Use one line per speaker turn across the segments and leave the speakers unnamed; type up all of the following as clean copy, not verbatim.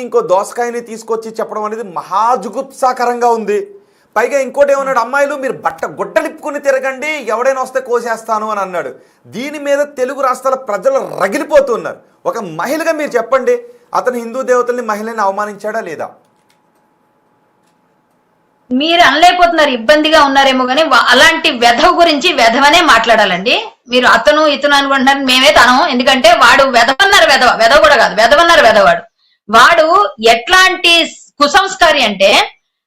ఇంకో దోసకాయని తీసుకొచ్చి చెప్పడం అనేది మహాజుగుప్సాకరంగా ఉంది. పైగా ఇంకోటి ఏమన్నాడు, అమ్మాయిలు మీరు గుడ్డలిప్పుకుని తిరగండి, ఎవడైనా వస్తే కోసేస్తాను అని అన్నాడు. దీని మీద తెలుగు రాష్ట్రాల ప్రజలు రగిలిపోతున్నారు. ఒక మహిళగా మీరు చెప్పండి, అతను హిందూ దేవతల్ని మహిళని అవమానించాడా లేదా?
మీరు అనలేకపోతున్నారు, ఇబ్బందిగా ఉన్నారేమో కానీ అలాంటి వెధవ గురించి వెధవనే మాట్లాడాలండి. మీరు అతను ఇతను అనుకుంటున్నారు, మేమే తనం. ఎందుకంటే వాడు వెధవన్నారు, వెధవ కూడా కాదు, వెధవన్నారు వెధవాడు. వాడు ఎట్లాంటి కుసంస్కారి అంటే,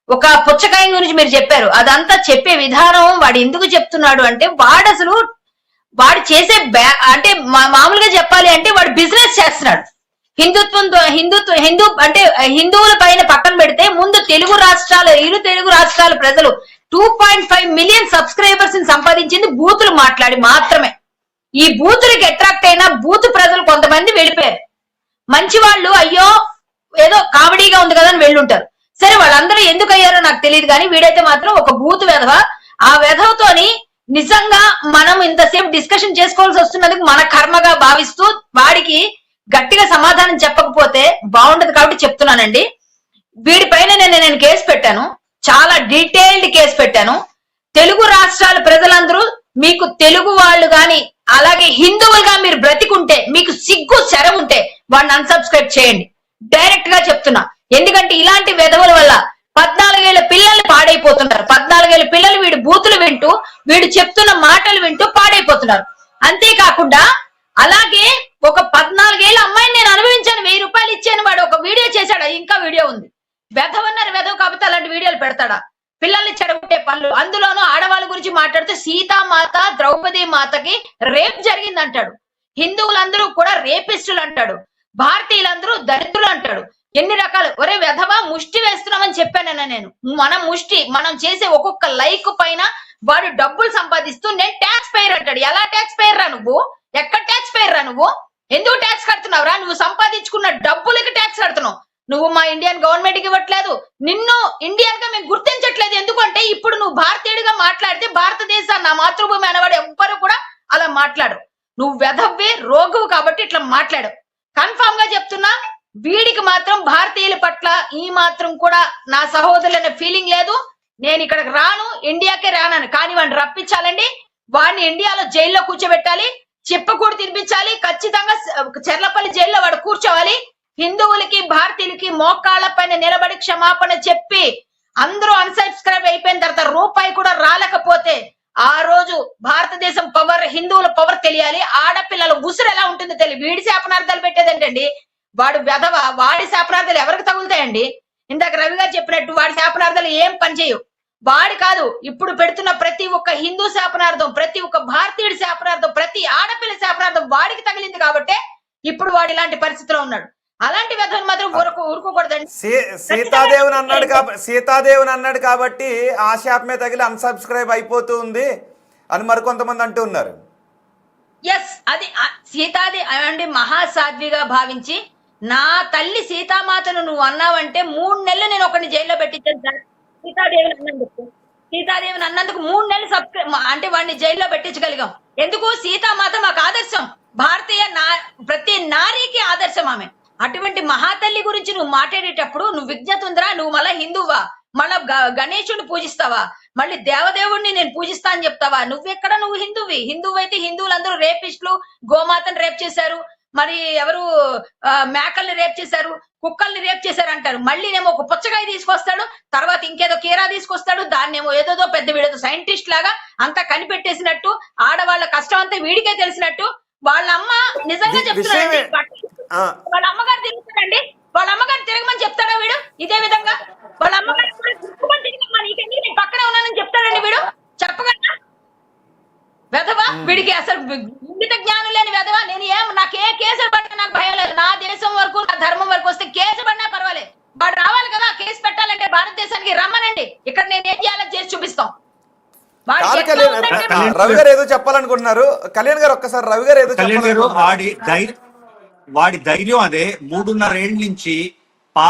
ఒక పుచ్చకాయ గురించి మీరు చెప్పారు, అదంతా చెప్పే విధానం వాడు ఎందుకు చెప్తున్నాడు అంటే, వాడు అసలు వాడు చేసే అంటే మామూలుగా చెప్పాలి అంటే వాడు బిజినెస్ చేస్తున్నాడు. హిందూ అంటే హిందువుల పైన పక్కన పెడితే ముందు ఇరు తెలుగు రాష్ట్రాల ప్రజలు 2.5 మిలియన్ సబ్స్క్రైబర్స్ ని సంపాదించింది బూతులు మాట్లాడి మాత్రమే. ఈ బూతులకి అట్రాక్ట్ అయిన బూతు ప్రజలు కొంతమంది వెళ్ళిపోయారు. మంచి వాళ్ళు అయ్యో ఏదో కామెడీగా ఉంది కదా అని వెళ్ళుంటారు. సరే, వాళ్ళందరూ ఎందుకు అయ్యారో నాకు తెలియదు కానీ వీడైతే మాత్రం ఒక బూతు వెధవ. ఆ వెధవతోని నిజంగా మనం ఇంతసేపు డిస్కషన్ చేసుకోవాల్సి వస్తున్నందుకు మన కర్మగా భావిస్తూ వాడికి గట్టిగా సమాధానం చెప్పకపోతే బాగుండదు కాబట్టి చెప్తున్నానండి. వీడిపైన నేను కేసు పెట్టాను, చాలా డీటెయిల్డ్ కేసు పెట్టాను. తెలుగు రాష్ట్రాల ప్రజలందరూ మీకు తెలుగు వాళ్ళు గాని అలాగే హిందువులుగా మీరు బ్రతికుంటే, మీకు సిగ్గు శరం ఉంటే వాడిని అన్సబ్స్క్రైబ్ చేయండి, డైరెక్ట్ గా చెప్తున్నా. ఎందుకంటే ఇలాంటి వెధవుల వల్ల 14 ఏళ్ల పిల్లల్ని పాడైపోతున్నారు. 14 ఏళ్ల పిల్లలు వీడు బూతులు వింటూ, వీడు చెప్తున్న మాటలు వింటూ పాడైపోతున్నారు. అంతేకాకుండా అలాగే ఒక 14 ఏళ్ల అమ్మాయిని నేను అనుభవించాను, 1000 రూపాయలు ఇచ్చాను. వాడు ఒక వీడియో చేశాడు, ఇంకా వీడియో ఉంది. వెధవన్నారు వెధవ కాబట్టి అలాంటి వీడియోలు పెడతాడా? పిల్లల్ని చెడగొట్టే పనులు, అందులోనూ ఆడవాళ్ళ గురించి మాట్లాడితే సీతామాత ద్రౌపది మాతకి రేప్ జరిగింది అంటాడు. హిందువులందరూ కూడా రేపిస్టులు అంటాడు. భారతీయులందరూ దరిద్రులు అంటాడు. ఎన్ని రకాలు. ఒరే వెధవ, ముష్టి వేస్తున్నామని చెప్పానన్నా నేను. మనం చేసే ఒక్కొక్క లైక్ పైన వాడు డబ్బులు సంపాదిస్తూ నేను ట్యాక్స్ పేయర్ అంటాడు. ఎలా ట్యాక్స్ పేయర్ రా నువ్వు? ఎక్కడ ట్యాక్స్ పేయర్ రా నువ్వు? ఎందుకు ట్యాక్స్ కడుతున్నావురా? నువ్వు సంపాదించుకున్న డబ్బులకి ట్యాక్స్ కడుతున్నావు. నువ్వు మా ఇండియన్ గవర్నమెంట్ కి ఇవ్వట్లేదు, నిన్ను ఇండియన్ గా మేము గుర్తించట్లేదు. ఎందుకంటే ఇప్పుడు నువ్వు భారతీయుడిగా మాట్లాడితే భారతదేశాన్ని నా మాతృభూమి అనేవాడు ఎవ్వరు కూడా అలా మాట్లాడు. నువ్వు వెధవ్వే రోగువు కాబట్టి ఇట్లా మాట్లాడు. కన్ఫామ్ గా చెప్తున్నా, వీడికి మాత్రం భారతీయుల పట్ల ఈ మాత్రం కూడా నా సహోదరులనే ఫీలింగ్ లేదు. నేను ఇక్కడికి రాను, ఇండియాకే రానని. కానీ వాడిని రప్పించాలండి, వాడిని ఇండియాలో జైల్లో కూర్చోబెట్టాలి, చెప్పకూడదు తినిపించాలి. ఖచ్చితంగా చెర్లపల్లి జైల్లో వాడు కూర్చోవాలి. హిందువులకి భారతీయులకి మోకాళ్ళ పైన నిలబడి క్షమాపణ చెప్పి అందరూ అన్సబ్స్క్రైబ్ అయిపోయిన తర్వాత రూపాయి కూడా రాలేకపోతే ఆ రోజు భారతదేశం పవర్, హిందువుల పవర్ తెలియాలి. ఆడపిల్లల ఉసురు ఎలా ఉంటుందో తెలియదు. వీడి శాపనార్థాలు పెట్టేదేంటండి? వాడు వెధవ, వాడి శాపనార్థాలు ఎవరికి తగులుతాయండి? ఇందాక రవి గారు చెప్పినట్టు వాడి శాపనార్థాలు ఏం పనిచేయవు. వాడి కాదు, ఇప్పుడు పెడుతున్న ప్రతి ఒక్క హిందూ శాపనార్థం, ప్రతి ఒక్క భారతీయుడి శాపనార్థం, ప్రతి ఆడపిల్ల శాపనార్థం వాడికి తగిలింది కాబట్టి ఇప్పుడు వాడు ఇలాంటి పరిస్థితిలో ఉన్నాడు. అలాంటి వ్యధను మాత్రం ఊరుకోకూడదండి.
సీతాదేవిని అన్నాడు కాబట్టి ఆ శాపమే తగిలి అన్సబ్స్క్రైబ్ అయిపోతుంది అని మరికొంతమంది అంటూ ఉన్నారు.
ఎస్, అది సీతాదేవి అండి మహాసాధ్విగా భావించి, నా తల్లి సీతామాతను నువ్వు అన్నావంటే 3 నెలలు నేను ఒకరిని జైల్లో పెట్టించాను సార్. సీతాదేవిని అన్నందుకు 3 నెలలు అంటే వాడిని జైల్లో పెట్టించగలిగాం. ఎందుకు? సీతామాత మాకు ఆదర్శం, భారతీయ ప్రతి నారీకి ఆదర్శం ఆమె. అటువంటి మహాతల్లి గురించి నువ్వు మాట్లాడేటప్పుడు నువ్వు విజ్ఞత ఉందిరా? నువ్వు మళ్ళా హిందువా? మళ్ళా గణేశుడిని పూజిస్తావా? మళ్ళీ దేవదేవుడిని నేను పూజిస్తా అని చెప్తావా? నువ్వెక్కడ? నువ్వు హిందువు అయితే హిందువులందరూ రేపిస్టులు, గోమాతను రేప్ చేశారు, మరి ఎవరు మేకల్ని రేప్ చేశారు, కుక్కల్ని రేప్ చేశారు అంటారు. మళ్ళీ నేమో ఒక పుచ్చకాయ తీసుకొస్తాడు, తర్వాత ఇంకేదో కీరా తీసుకొస్తాడు, దాన్నేమో ఏదో పెద్ద వీడేదో సైంటిస్ట్ లాగా అంతా కనిపెట్టేసినట్టు, ఆడవాళ్ళ కష్టం అంతా వీడికే తెలిసినట్టు. వాళ్ళ అమ్మ నిజంగా చెప్తున్నాడు, వాళ్ళ అమ్మగారు తిరుగుతాడండి, వాళ్ళ అమ్మగారు తిరగమని చెప్తాడా వీడు? ఇదే విధంగా వాళ్ళ అమ్మగారు నేను పక్కనే ఉన్నానని చెప్తాడండి వీడు? చెప్పగలరా? వెధవా, వీడికి అసలు ఇంగిత జ్ఞానం లేని వెధవా. నాకే కేసులు పడినా నాకు భయం లేదు. నా దేశం వరకు, నా ధర్మం వరకు వస్తే కేసు పడినా పర్వాలేదు. వాడు రావాలి కదా, కేసు పెట్టాలంటే భారతదేశానికి రమ్మనండి, ఇక్కడ నేను ఏం చేయాలో చేసి చూపిస్తాం.
రవి గారు ఏదో చెప్పాలనుకుంటున్నారు. కళ్యాణ్ గారు ఒక్కసారి రవి గారు ఏదో
వాడి ధైర్యం అదే. 3.5 ఏళ్ల నుంచి